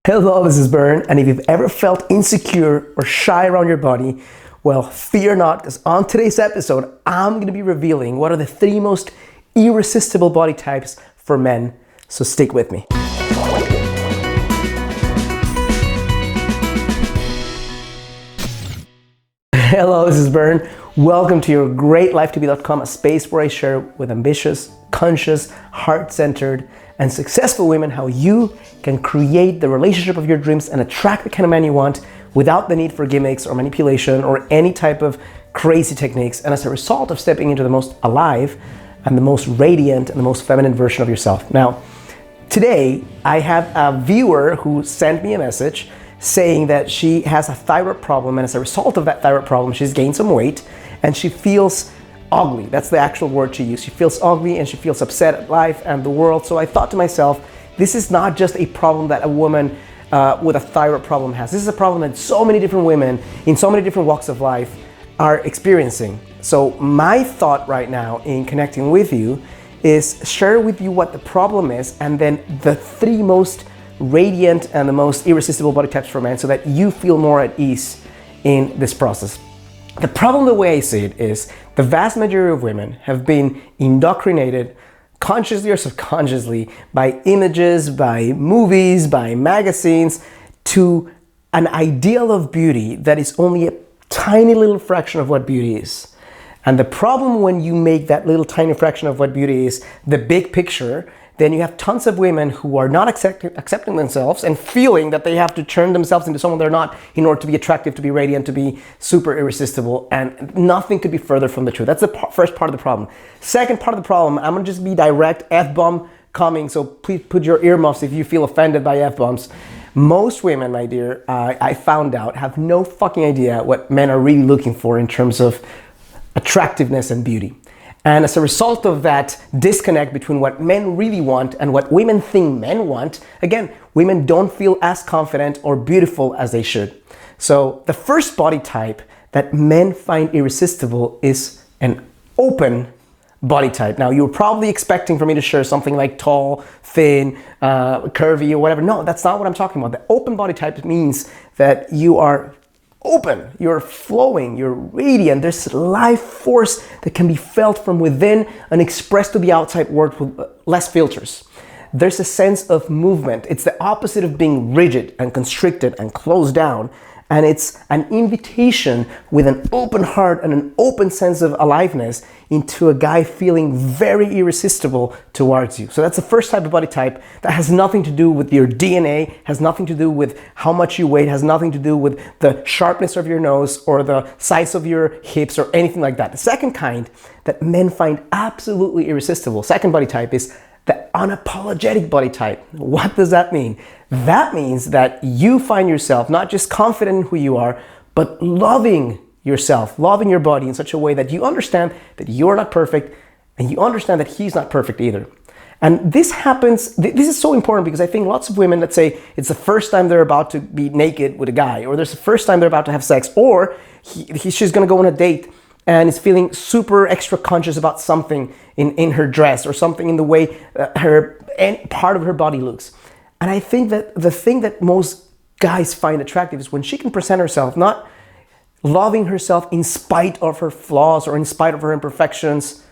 Hello, this is Bern, and if you've ever felt insecure or shy around your body, well, fear not, because on today's episode, I'm going to be revealing what are the three most irresistible body types for men, so stick with me. Hello, this is Bern. Welcome to your greatlifetobe.com, a space where I share with ambitious, conscious, heart-centered, and successful women how you can create the relationship of your dreams and attract the kind of man you want without the need for gimmicks or manipulation or any type of crazy techniques, and as a result of stepping into the most alive and the most radiant and the most feminine version of yourself. Now, today I have a viewer who sent me a message saying that she has a thyroid problem, and as a result of that thyroid problem, she's gained some weight and she feels ugly. That's the actual word she used. She feels ugly and she feels upset at life and the world. So I thought to myself, this is not just a problem that a woman with a thyroid problem has. This is a problem that so many different women in so many different walks of life are experiencing. So my thought right now in connecting with you is share with you what the problem is, and then the three most radiant and the most irresistible body types for men, so that you feel more at ease in this process. The problem, the way I see it, is the vast majority of women have been indoctrinated, consciously or subconsciously, by images, by movies, by magazines, to an ideal of beauty that is only a tiny little fraction of what beauty is. And the problem when you make that little tiny fraction of what beauty is the big picture, then you have tons of women who are not accepting themselves and feeling that they have to turn themselves into someone they're not in order to be attractive, to be radiant, to be super irresistible, and nothing could be further from the truth. That's the first part of the problem. Second part of the problem, I'm gonna just be direct, F-bomb coming, so please put your earmuffs if you feel offended by F-bombs. Most women, my dear, I found out, have no fucking idea what men are really looking for in terms of attractiveness and beauty. And as a result of that disconnect between what men really want and what women think men want, again, women don't feel as confident or beautiful as they should. So the first body type that men find irresistible is an open body type. Now, you're probably expecting for me to share something like tall, thin, curvy, or whatever. No, that's not what I'm talking about. The open body type means that you are open, you're flowing, you're radiant. There's life force that can be felt from within and expressed to the outside world with less filters. There's a sense of movement. It's the opposite of being rigid and constricted and closed down. And it's an invitation with an open heart and an open sense of aliveness into a guy feeling very irresistible towards you. So that's the first type of body type that has nothing to do with your DNA, has nothing to do with how much you weigh, has nothing to do with the sharpness of your nose or the size of your hips or anything like that. The second kind that men find absolutely irresistible, second body type, is the unapologetic body type. What does that mean? That means that you find yourself not just confident in who you are, but loving yourself, loving your body in such a way that you understand that you're not perfect and you understand that he's not perfect either. And this happens, this is so important because I think lots of women, let's say it's the first time they're about to be naked with a guy, or there's the first time they're about to have sex, or she's gonna go on a date and is feeling super extra conscious about something in her dress or something in the way part of her body looks. And I think that the thing that most guys find attractive is when she can present herself, not loving herself in spite of her flaws or in spite of her imperfections,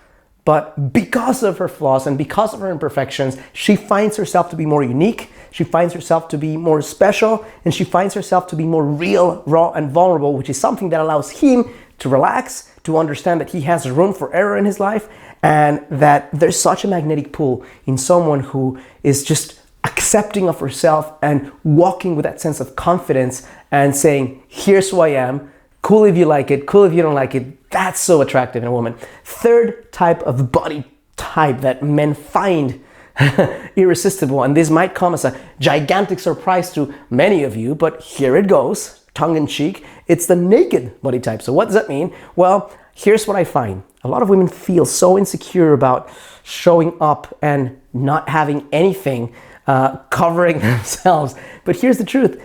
but because of her flaws and because of her imperfections, she finds herself to be more unique, she finds herself to be more special, and she finds herself to be more real, raw, and vulnerable, which is something that allows him to relax, to understand that he has room for error in his life, and that there's such a magnetic pull in someone who is just accepting of herself and walking with that sense of confidence and saying, here's who I am, cool if you like it, cool if you don't like it. That's so attractive in a woman. Third type of body type that men find irresistible, and this might come as a gigantic surprise to many of you, but here it goes, tongue in cheek, it's the naked body type. So what does that mean? Well, here's what I find. A lot of women feel so insecure about showing up and not having anything covering themselves. But here's the truth.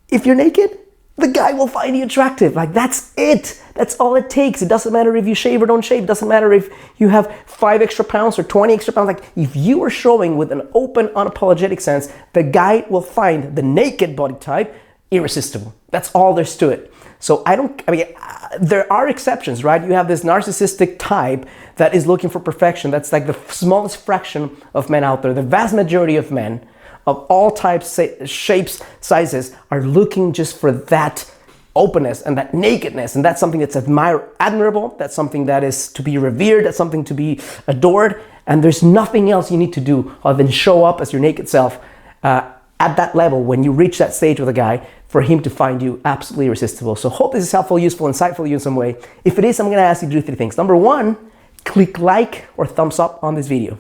If you're naked, the guy will find you attractive. Like, that's it. That's all it takes. It doesn't matter if you shave or don't shave. It doesn't matter if you have 5 extra pounds or 20 extra pounds. Like, if you are showing with an open, unapologetic sense, the guy will find the naked body type irresistible. That's all there's to it. So there are exceptions, right? You have this narcissistic type that is looking for perfection. That's like the smallest fraction of men out there. The vast majority of men of all types, shapes, sizes are looking just for that openness and that nakedness. And that's something that's admirable. That's something that is to be revered. That's something to be adored. And there's nothing else you need to do other than show up as your naked self at that level when you reach that stage with a guy for him to find you absolutely irresistible. So hope this is helpful, useful, insightful to you in some way. If it is, I'm gonna ask you to do 3 things. Number 1, click like or thumbs up on this video.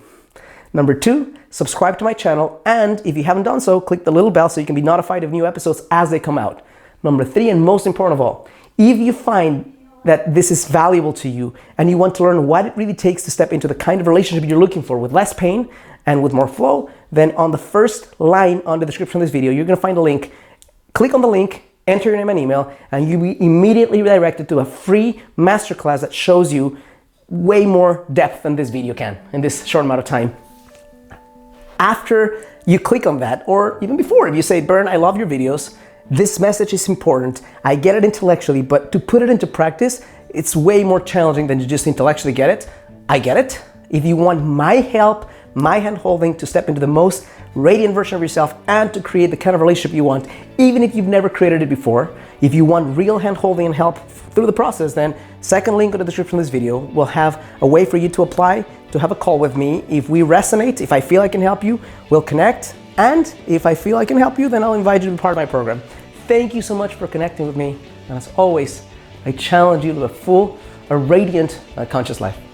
Number 2, subscribe to my channel. And if you haven't done so, click the little bell so you can be notified of new episodes as they come out. Number 3, and most important of all, if you find that this is valuable to you and you want to learn what it really takes to step into the kind of relationship you're looking for with less pain and with more flow, then on the first line on the description of this video, you're gonna find a link. Click on the link, enter your name and email, and you'll be immediately redirected to a free masterclass that shows you way more depth than this video can in this short amount of time. After you click on that, or even before, if you say, Bern, I love your videos, this message is important, I get it intellectually, but to put it into practice, it's way more challenging than to just intellectually get it. I get it. If you want my help, my hand-holding to step into the most radiant version of yourself and to create the kind of relationship you want, even if you've never created it before, if you want real hand-holding and help through the process, then second link in the description of this video will have a way for you to apply, to have a call with me. If we resonate, if I feel I can help you, we'll connect. And if I feel I can help you, then I'll invite you to be part of my program. Thank you so much for connecting with me. And as always, I challenge you to a full, radiant, conscious life.